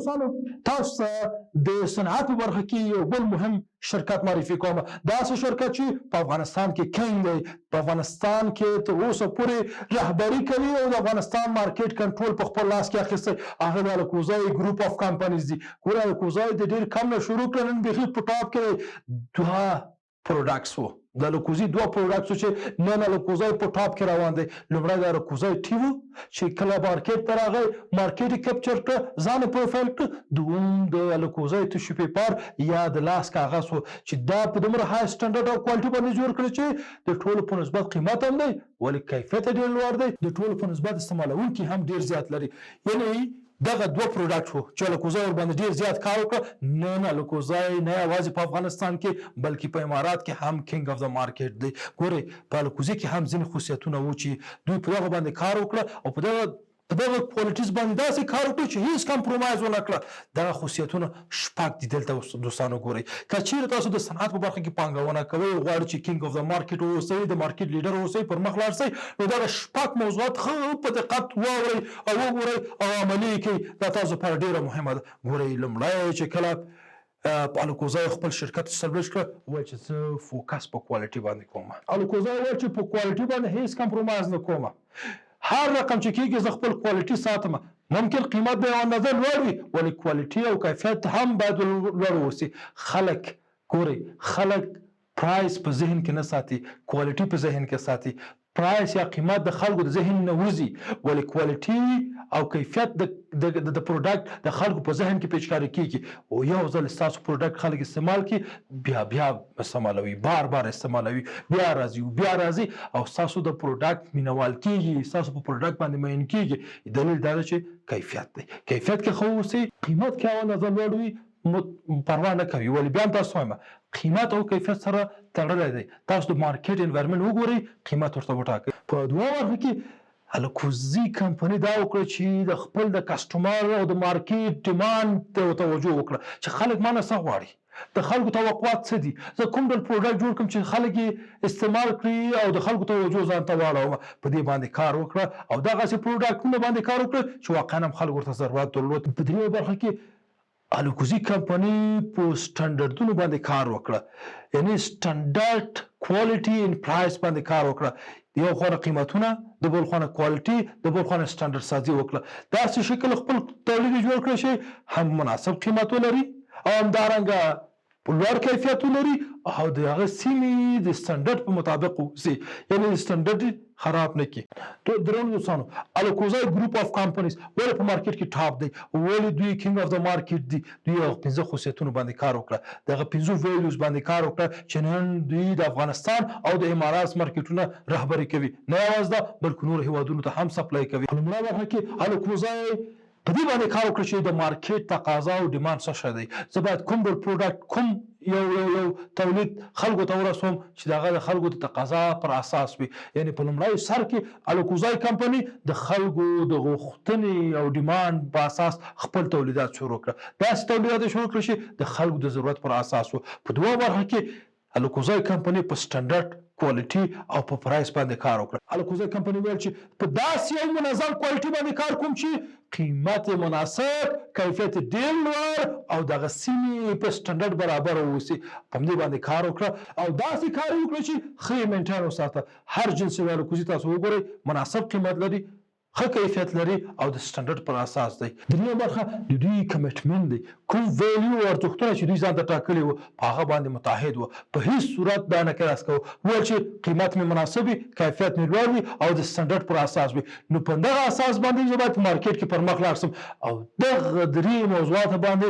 دوستانو تاسو ته د صنعت په برخه کې یو بل مهم شرکت معرفي کوم. داسې شرکت چې په افغانستان کې کینګ دی، په افغانستان کې تر اوسه پورې رهبري کوي او د افغانستان مارکیټ کنټرول په خپل لاس کې اخیستی. هغه د الکوزای ګروپ اف کمپنیز دي. ګوره الکوزای د ډېر کم نه شروع کړه، نن بیخي په ټاپ کې دوه پروډکټس وو. د الکوزي دوه پروډکټس چې نن الکوزای په ټاپ کې روان دی. لومړی د الکوزای ټي و چې کله مارکیټ ته راغی، مارکیټ یې کپچر کړه، ځان یې پروفایل کړه. دوم د الکوزای ټیشو پیپر یا د لاس کاغذ و چې دا په دومره های سټنډرډ او کوالټي باندې جوړ کړی چې د ټولو په نسبت قیمت هم دی ولې کیفیت ډېر لوړ دی، د ټولو په نسبت استعمالونکي هم ډېر زیات لري. یعنې دغه دوه پروډکټ وو چې الکوزای ورباندې ډېر زیات کار وکړه. نن الکوزای نه یوازې په افغانستان کې بلکې په امارات کې هم کینګ اف د مارکیټ دی. ګورئ په الکوزي کې هم ځینې خصوصیتونه وو چې دوی په دغه باندې کار وکړه او په دغه کوالټیز باندې داسې کار وکړو چې هیڅ کمپرومایز ونه کړه. دغه خصوصیتونه شپږ دي دلته دوستانو. ګورئ که چیرې تاسو د صنعت په برخه کې پانګونه کوئ، غواړئ چې کینګ اف د مارکیټ واوسئ، د مارکیټ لیډر اوسئ، پر مخ لاړ شئ، نو دغه شپږ موضوعات ښه په دقت واورئ او وګورئ او عملي کړئ. دا تاسو لپاره ډېره مهمه ده. ګورئ لومړی چې کله په الکوزای خپل شرکت اسټابلیش کړه، وایي چې زه فوکس په کوالټي باندې کوم. الکوزای وایي چې په کوالټي باندې هیڅ کمپرومایز نه کوم. هر رقم چې کېږي زه خپل کوالټي ساتم. ممکن قیمت به یو اندازه لوړ وي ولې کوالټي او کیفیت هم باید لوړ واوسي. خلک ګورئ خلک پرایس په ذهن کې نه ساتي، کوالټي په ذهن کې ساتي. پرایس یا قیمت د خلکو د ذهن نه وځي ولې کوالټي او کیفیت د پروډکټ د خلکو په ذهن کې پیچکاري کیږي. او یو ځل ستاسو پروډکټ خلک استعمال کړي بیا استعمالوي، بار استعمالوي، بیا راځي او ستاسو د پروډکټ مینوال کیږي، ستاسو په پروډکټ باندې مین کیږي. دلیل دا ده چې کیفیت دی. کیفیت کې ښه اوسئ، قیمت کې یو اندازه لوړ وي پروا نه کوي ولې بیا هم تاسو وایم قیمت او کیفیت سره تړلی دی. تاسو د مارکیټ انوایرمنټ وګورئ، قیمت ورته وټاکئ. په دوه برخه کې الکوزي کمپنۍ دا وکړه چې د خپل د کسټمر او د مارکیټ ډیمانډ ته توجه وکړه چې خلک ما نه څه غواړي، د خلکو توقعات څه دي، زه کوم ډول پروډکټ جوړ کړم چې خلک یې استعمال کړي او د خلکو توجه ځان ته واړوم. په دې باندې کار وکړه او دغسې پروډکټونه باندې کار وکړه چې واقعا هم خلک ورته ضرورت درلود. په درېیمه برخه کې الکوزي کمپنۍ په سټنډرډونو باندې کار وکړه، یعنی سټنډرډ کوالټي ان پرایس باندې کار وکړه. د یو خوا قیمتونه، د بل خوا کوالټي، د بل خوا سټنډرډ سازي وکړه. داسې شکل خپل تولید جوړ کړی چې هم مناسب قیمت ولري او همدارنګه لوړ کیفیت ولري او د هغه سیمې د سټنډرډ په مطابق اوسي، یعنی سټنډرډ خراب نه کړي. درنو دوستانو الکوزای ګروپ اف کمپنیز ولې په مارکیټ کې ټاپ دی، ولې دوی کینګ اف د مارکیټ دي؟ دوی هغه 5 خصوصیتونو باندې کار وکړه، دغه 5 ویلیوز باندې کار وکړه چې نن دوی د افغانستان او د امارات مارکیټونه رهبري کوي. نه یوازې دا بلکې نور هیوادونو ته هم سپلای کوي. لومړی برخه کې الکوزای په دې باندې کار وکړه چې د مارکیټ تقاضا او ډیمانډ څه شی دی، زه باید کوم ډول پروډکټ، کوم یو تولید خلکو ته ورسوم چې دغه د خلکو د تقاضا پر اساس وي. یعنی په لومړی سر کې الکوزای کمپنۍ د خلکو د غوښتنې او ډیمانډ په اساس خپل تولیدات شروع کړه. داسې تولیدات شروع کړه چې د خلکو د ضرورت پر اساس وو. په دوه برخه کې الکوزای کمپنۍ په سټنډرډ کوالټي او په پرایس باندې کار وکړ. الکوزای کمپنۍ ویل چې په داسې یو منظم کوالټي باندې کار کوم چې قیمت مناسب، کیفیت ډېر لوړ او دغه سیمې په سټنډرډ برابر واوسي. په همدې باندې کار وکړه او داسې کار وکړه چې ښه یې مینټین وساته. هر جنس یو الکوزي تاسو وګورئ مناسب قیمت لري، ښه کیفیت لري او د سټنډرډ پر اساس دی. درېیمه برخه د دوی کمیټمنټ دی، کوم ویلیو او ارزښتونه چې دوی ځان ته ټاکلي وو په هغه باندې متحد وو. په هیڅ صورت دا نه کراس کوو وویل چې قیمت مې مناسب وي، کیفیت مې لوړ وي او د سټنډرډ پر اساس وي. نو په دغه اساس باندې زه باید په مارکیټ کې پر مخ لاړ شم او دغه درې موضوعات باندې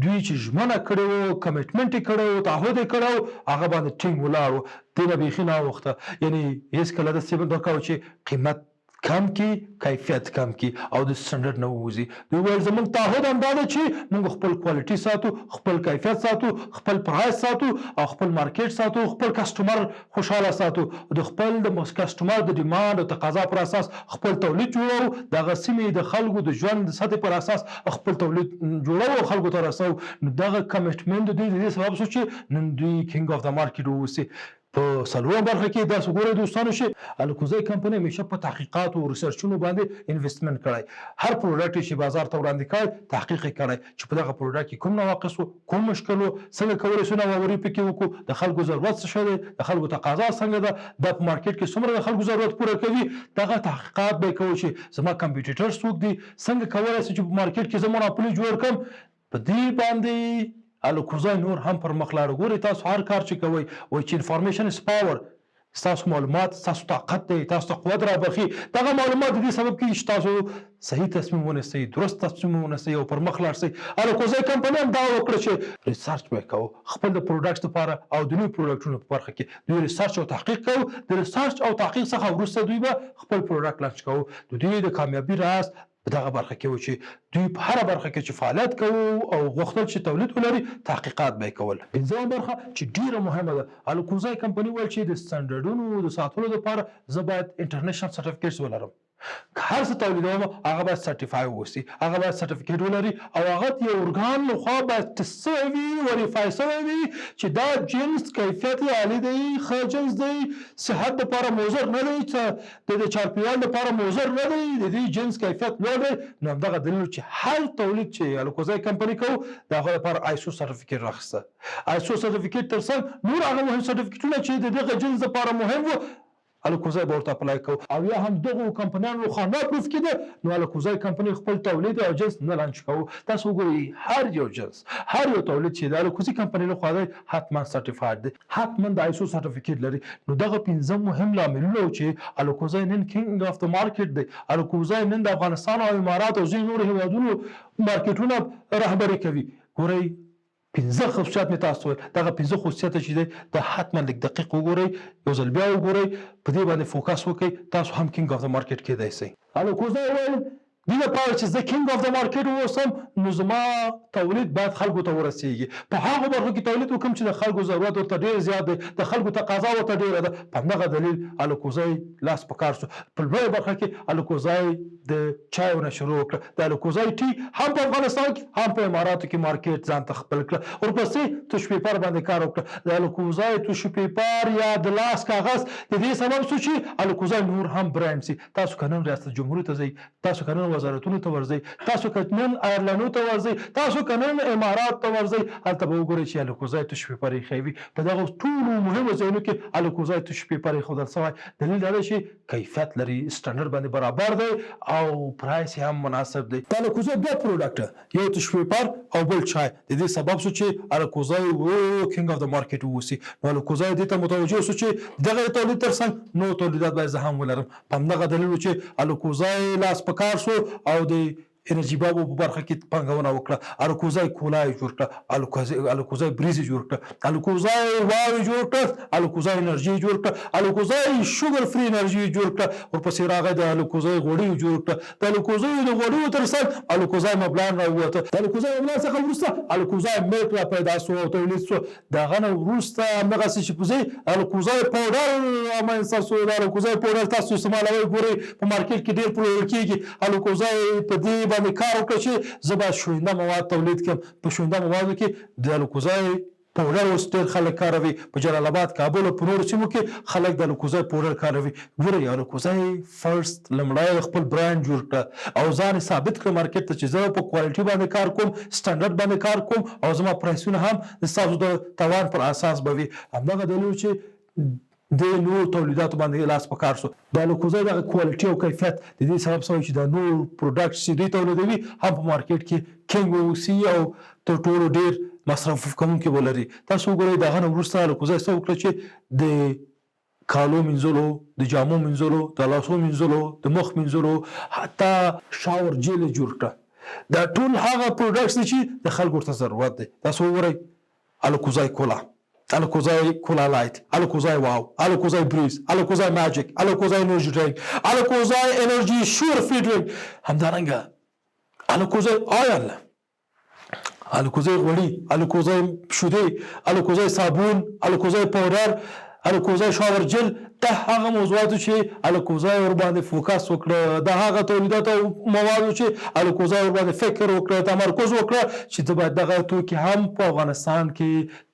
دوی چې ژمنه کړې وو، کمیټمنټ یې کړی وو، تعهد یې کړی وو، هغه باندې ټینګ ولاړ وو. دې نه بیخي ناوخته یعنی هېڅکله داسې نه کوو چې قیمت کم کی، کیفیت کم کی او د سټنډرډ نه ووځي. دوی ویل زموږ تعهد همدا ده چې موږ خپل کوالټي ساتو، خپل کیفیت ساتو، خپل پرایس ساتو او خپل مارکیټ ساتو، خپل کسټمر خوشحاله ساتو، د خپل د کسټمر د ډیمانډ او تقاضا پر اساس خپل تولید جوړو، دغه سیمې د خلکو د ژوند د سطحې پر اساس خپل تولید جوړو او خلکو ته رسوو. نو دغه کمیټمنټ د دوی د دې سبب شو چې نن دوی کینګ اف د مارکیټ واوسي. په څلورم برخه کې داسې ګورئ دوستانو چې الکوزی کمپنۍ همیشه په تحقیقاتو او ریسرچونو باندې انویسټمنټ کړی. هر پروډکټ چې بازار ته وړاندې کړی تحقیق یې کړی چې په دغه پروډکټ کې کوم نواقص وو، کوم مشکل وو، څنګه کولی شو نوآوري پکې وکړو، د خلکو ضرورت څه شی دی، د خلکو تقاضا څنګه ده، دا په مارکیټ کې څومره د خلکو ضرورت پوره کوي. دغه تحقیقات به یې کوو چې زما کمپیټیټر څوک دي، څنګه کولی شم چې په مارکیټ کې زه موناپولي جوړ کړم. په دې باندې الکوزی نور هم پر مخ لاړ. ګورئ تاسو هر کار چې کوئ وایي چې انفارمیشن از پاور، ستاسو معلومات ستاسو طاقت دی، تاسو ته قوت رابخي. دغه معلومات د دې سبب کېږي چې تاسو صحیح تصمیم ونیسئ، درست تصمیم ونیسئ او پر مخ لاړ شئ. الکوزی کمپنۍ هم دا وکړه چې ریسرچ به کوو خپل د پروډکټس لپاره او د نوي پروډکټونو په برخه کې دوی ریسرچ او تحقیق کوو. د ریسرچ او تحقیق څخه وروسته دوی به خپل پروډکټ لانچ کوو. د دوی د کامیابي راز په دغه برخه کې و چې دوی په هره برخه کې چې فعالیت کوو او غوښتل چې تولید ولري تحقیقات به یې کول. پنځمه برخه چې ډیره مهمه ده، الکوزی کمپنۍ ویل چې د سټنډرډونو د ساتلو لپاره زه باید انټرنیشنل سرټیفیکیټس ولرم. هر څه تولیدوم هغه باید سرټیفای واوسي، هغه باید سرټیفیکیټ ولري او هغه د یو ارګان لخوا باید ټسټ شوی وي، وریفای شوی وي چې دا جنس کیفیت یې عالي دی، ښه جنس دی، صحت دپاره مضر نه دی، د چاپیریال دپاره مضر نه دی، د دې جنس کیفیت لوړ دی. نو همدغه دلیل چې هر تولید چې الکوزی کمپنۍ کوو د هغه لپاره آیسو سرټیفیکیټ راخیسته. آیسو سرټیفیکیټ تر څنګ نور هغه مهم سرټیفیکیټونه چې د دغه جنس دپاره مهم وو الکوزی به ورته اپلای کوو. او یا هم دغو کمپنیانو لخوا نه اپروف کېده نو الکوزی کمپنۍ خپل تولید او جنس نه لانچ کوو. تاسو وګورئ هر یو جنس، هر یو تولید چې د الکوزی کمپنۍ لخوا دی حتما سرټیفاید دی، حتما د آیسو سرټیفیکیټ لري. نو دغه پنځه مهم لاملونه چې الکوزی نن کینګ اف د مارکیټ دی. الکوزی نن د افغانستان او امارات او ځینو نورو هیوادونو مارکیټونه رهبري کوي. ګورئ پنځه خصوصیات مې تاسو ویل، دغه پنځه خصوصیات چې دی د حتما لږ دقیق وګورئ، یو ځل بیا وګورئ، په دې باندې فوکس وکړئ، تاسو هم کینګ اف د مارکیټ کېدای شئ. الکوزی ویل دې لپاره چې زه کینګ اف د مارکیټ واوسم نو زما تولید باید خلکو ته ورسیږي. په هغو برخو کې تولید وکړم چې د خلکو ضرورت ورته ډېر زیات دی، د خلکو تقاضا ورته ډېره ده. په همدغه دلیل الکوزی لاس په کار شو. په لومړۍ برخه کې الکوزی د چایو نه شروع وکړه. د الکوزی ټي هم په افغانستان کې هم په اماراتو کې مارکیټ ځان ته خپل کړه. ورپسې توش پیپر باندې کار وکړه. د الکوزی توش پیپر یا د لاس کاغذ د دې سبب شو چې الکوزی نور هم برانډ سي. تاسو که نن ریاست جمهوریت ته ځئ، تاسو که نن وزارتونو ته ورځئ، تاسو که نن ایرلینډو ته ورځئ، تاسو که نن امارات ته ورځئ، هلته به وګورئ چې الکوزی توش پیپر ایښی وي. په دغو ټولو مهمو ځایونو کې الکوزی توش پیپر ایښودل شوی. دلیل دا دی چې کیفیت لري، سټنډرډ باندې برابر دی او پرایس هم مناسب دی. د الکوزی دوه پروډکټ، یو توش پیپر او بل چای، د دې سبب شو چې الکوزی کینګ اف د مارکیټ واوسي. نو الکوزی دې ته متوجه شو چې دغه تولید تر څنګ نور تولیدات باید زه هم ولرم. په همدغه دلیل چې الکوزی لاس په کار شو او د انرژي بابو په برخه کې پانګونه وکړه. الکوزی کولا یې جوړ کړه، الکوزی بریز یې جوړ کړه، الکوزی واو یې جوړ کړه، الکوزی انرژي یې جوړ کړه، الکوزی شوګر فری انرژي یې جوړ کړه. ورپسې راغی د الکوزی غوړي یې جوړ کړه. د الکوزی د غوړیو تر څنګ الکوزی مبلان راووته. د الکوزی مبلان څخه وروسته الکوزی ملک را پیدا شو او تولید شو. د هغه نه وروسته همدغسې چې پوزې الکوزی پاوډر رامنځته شو. د الکوزی پاوډر تاسو استعمالوئ، ګورئ په مارکیټ کې ډېر پلورل کېږي. الکوزی په دې باندې کار وکړه چې زه باید شوینده مواد تولید کړم. په شوینده موادو کې د الکوزی پاوډر اوس ډېر خلک کاروي. په جلال آباد، کابل او په نورو سیمو کې خلک د الکوزی پاوډر کاروي. ګورئ الکوزی فرست لومړی خپل برانډ جوړ کړه او ځان یې ثابت کړه مارکیټ ته چې زه په کوالټي باندې کار کوم، سټنډرډ باندې کار کوم او زما پرایسونه هم د ستاسو د توان پر اساس به وي. همدغه دلیل چې د نور تولیداتو باندې لاس په کار شو. د الکوزی دغه کوالټي او کیفیت د دې سبب شوی چې د نور پروډکټس چې دوی تولیدوي هم په مارکیټ کې کینګ واوسي او تر ټولو ډېر مصرف کوونکي ولري. تاسو وګورئ د هغه نه وروسته الکوزی څه وکړه چې د کالو مینځلو، د جامو مینځلو، د لاسو مینځلو، د مخ مینځلو، حتی شاور جیل یې جوړ کړه. دا ټول هغه پروډکټس دي چې د خلکو ورته ضرورت دی. تاسو وګورئ الکوزی کولا، الکوزی کولا لایت، الکوزی واو، الکوزی بریز، الکوزی ماجیک، الکوزی انرژي ډرینک، الکوزی انرژي شور فری ډرینک، همدارنګه الکوزی آیل، الکوزی غوړي، الکوزی شیدې، الکوزی صابون، الکوزی پاوډر، الکوزای شاورجل دا هغه موضوعاتو چې الکوزای ور باندې فوکس وکړه، دا هغه تولیدات او موادو چې الکوزای ور باندې فکر وکړه، تمرکز وکړه چې زه باید دغه توکي هم په افغانستان کې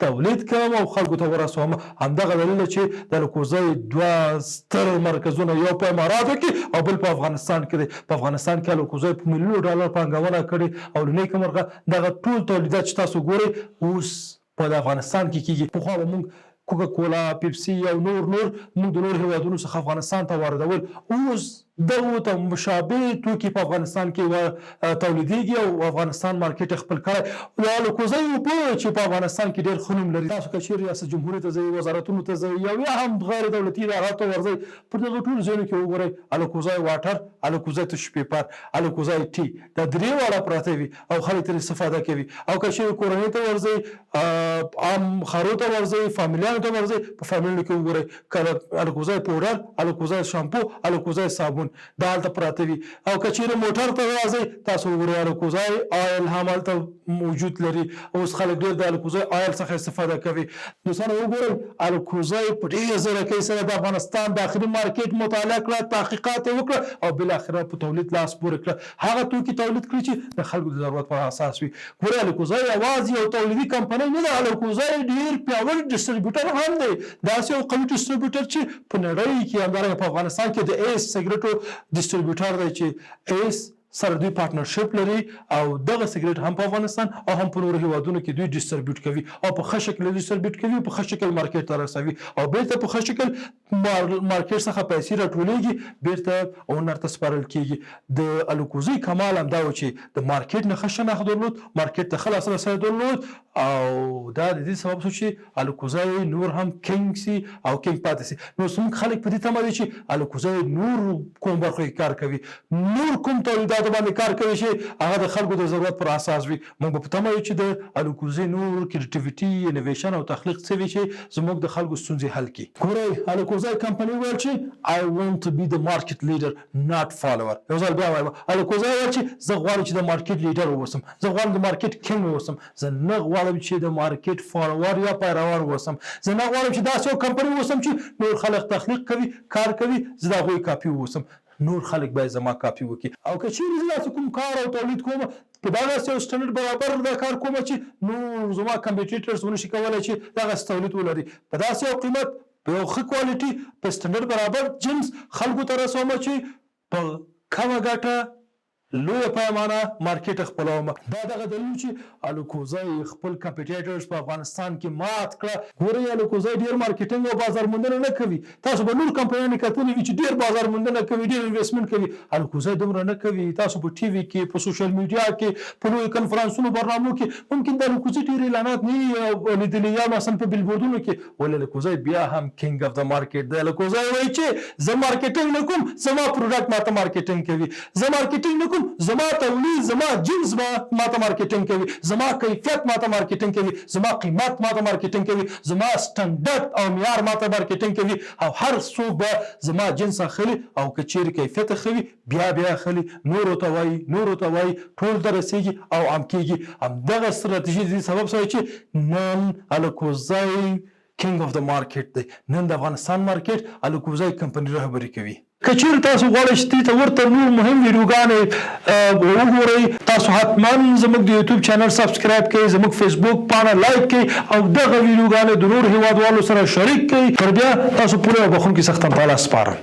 تولید کړم او خلکو ته ورسوم. همدغه دلیل چې د الکوزای دوه ستر مرکزونه یو په اماراتو کې او بل په افغانستان کې دی. په افغانستان کې الکوزای په میلیونو ډالر پانګونه کړې او له نیکه مرغه دغه ټول تولیدات چې تاسو ګورئ اوس په افغانستان کې کېږي. پخوا به موږ کوکا کولا، پیپسي او نور موږ د نور هیوادونو څخه افغانستان ته واردول. اوس دغو ته مشابه توکي په افغانستان کې تولیدېږي او افغانستان مارکیټ خپل کړی. د الکوزای اوبه چې په افغانستان کې ډېر ښه نوم لري. تاسو که چېرې ریاست جمهوریت ته ځئ، وزارتونو ته ځئ یا هم غیر دولتي اداراتو ته ورځئ، پر دغو ټولو ځایونو کې وګورئ الکوزای واټر، الکوزای تش پیپر، الکوزای ټي، دا درې واړه پراته وي او خلک ترې استفاده کوي. او که چېرې کورنۍ ته ورځئ، عام ښارو ته ورځئ، فامیلیانو ته ورځئ، په فامیلیو کې وګورئ الکوزای پوډر، الکوزای شامپو، الکوزای صابون دا هلته پراته وي. او که چېرې موټر ته راځئ تاسو وګورئ الکوزای آیل هم هلته موجود لري. اوس خلک ډېر د الکوزای آیل څخه استفاده کوي. دوستانو وګورئ الکوزای په ډېر زیرکۍ سره د افغانستان داخلي مارکیټ مطالعه کړه، تحقیقات یې وکړه او بالاخره په تولید لاس پورې کړه. هغه توکي تولید کړي چې د خلکو د ضرورت پر اساس وي. ګورئ الکوزای یوازې یو تولیدي کمپنۍ نه ده، الکوزای ډېر پیاوړی ډسټریبیوټر هم دی. داسې یو قوي ډسټریبیوټر چې په نړۍ کې همدارنګه په افغانستان کې د ایس سګرټو ډسټریبیوټر دی چې ایس سره دوی پارتنرشپ لري او دغه سګرټ هم په افغانستان او هم په نورو هیوادونو کې دوی ډسټریبیوټ کوي او په ښه شکل ډسټریبیوټ کوي، په ښه شکل مارکیټ ته رسوي او بیرته په ښه شکل مارکیټ څخه پیسې راټولېږي، بیرته اونر ته سپارل کېږي. د الکوزای کمال همدا و چې د مارکیټ نه ښه شناخت درلود، مارکیټ ته ښه لاسرسی درلود او دا د دې سبب شو چې الکوزای نور هم کینګ سي او کینګ پاتې سي. نو زموږ خلک په دې تمه دي چې الکوزای نور کوم برخو کې کار کوي، نور کوم تولیدات باندې کار کوي چې هغه د خلکو د ضرورت پر اساس وي. موږ په تمه یو چې د الکوزای نور کریټیویټي، انوویشن او تخلیق څه وي چې زموږ د خلکو ستونزې حل کړي. ګورئ الکوزای کمپنۍ ویل چې I want to be the market leader not follower. یو ځل بیا وایم الکوزای ویل چې زه غواړم چې د مارکیټ لیډر واوسم، زه غواړم د مارکیټ کینګ واوسم، زه نه غواړم چې د مارکیټ فالوور یا پیروان واوسم، زه نه غواړم چې داسې یو کمپنۍ واوسم چې نور خلک تخلیق کوي، کار کوي، زه د هغوی کاپي واوسم، نور خلک باید زما کاپي وکړي. او که چېرې زه داسې کوم کار او تولید کوم په دغسې یو سټنډرډ برابر دا کار کوم چې نور زما کمپیټیټرز ونشي کولی چې دغسې تولید ولري، په داسې یو قیمت، په یو ښه کوالټي، په سټنډرډ برابر جنس خلکو ته رسوم چې په کمه ګټه لویه پیمانه مارکیټ خپلوم. دا دغه دلیل چې الکوزای خپل کمپیټیټرز په افغانستان کې مات کړه. ګورئ الکوزای ډېر مارکیټینګ او بازار موندنه نه کوي. تاسو به نور کمپنیانې کتلي وي چې ډېر بازار موندنه کوي، ډېر انویسټمنټ کوي. الکوزای دومره نه کوي. تاسو په ټي وي کې، په سوشل میډیا کې، په لویو کنفرانسونو برنامو کې ممکن د الکوزای ډېر اعلانات نه لیدلي یا مثلا په بیلبورډونو کې، ولې الکوزای بیا هم کینګ اف د مارکیټ دی. الکوزای وایي چې زه مارکیټینګ نه کوم، زما پروډکټ ماته مارکیټینګ کوي، زه مارکیټینګ نه کوم، زما تولید، زما جنس ماته مارکیټینګ کوي، زما کیفیت ماته مارکیټینګ کوي، زما قیمت ماته مارکیټینګ کوي، زما سټنډرډ او معیار ماته مارکیټینګ کوي او هر څوک به زما جنس اخلي او که چیرې کیفیت اخلي بیا اخلي، نورو ته وایي، ټول ته رسېږي او عام کېږي. همدغه ستراتیژي د دې سبب شوی چې نن الکوزای کینګ اف د مارکیټ دی. نن د افغانستان مارکیټ الکوزای کمپنۍ رهبري کوي. که چېرې تاسو غواړئ چې دې ته ورته نور مهم ویډیوګانې وګورئ، تاسو حتما زموږ د یوټیوب چینل سبسکرایب کړئ، زموږ فیسبوک پاڼه لایک کړئ او دغه ویډیوګانې د نور هیوادوالو سره شریک کړئ. تر بیا تاسو پوره او بخښونکي څښتن تعالی سپارم.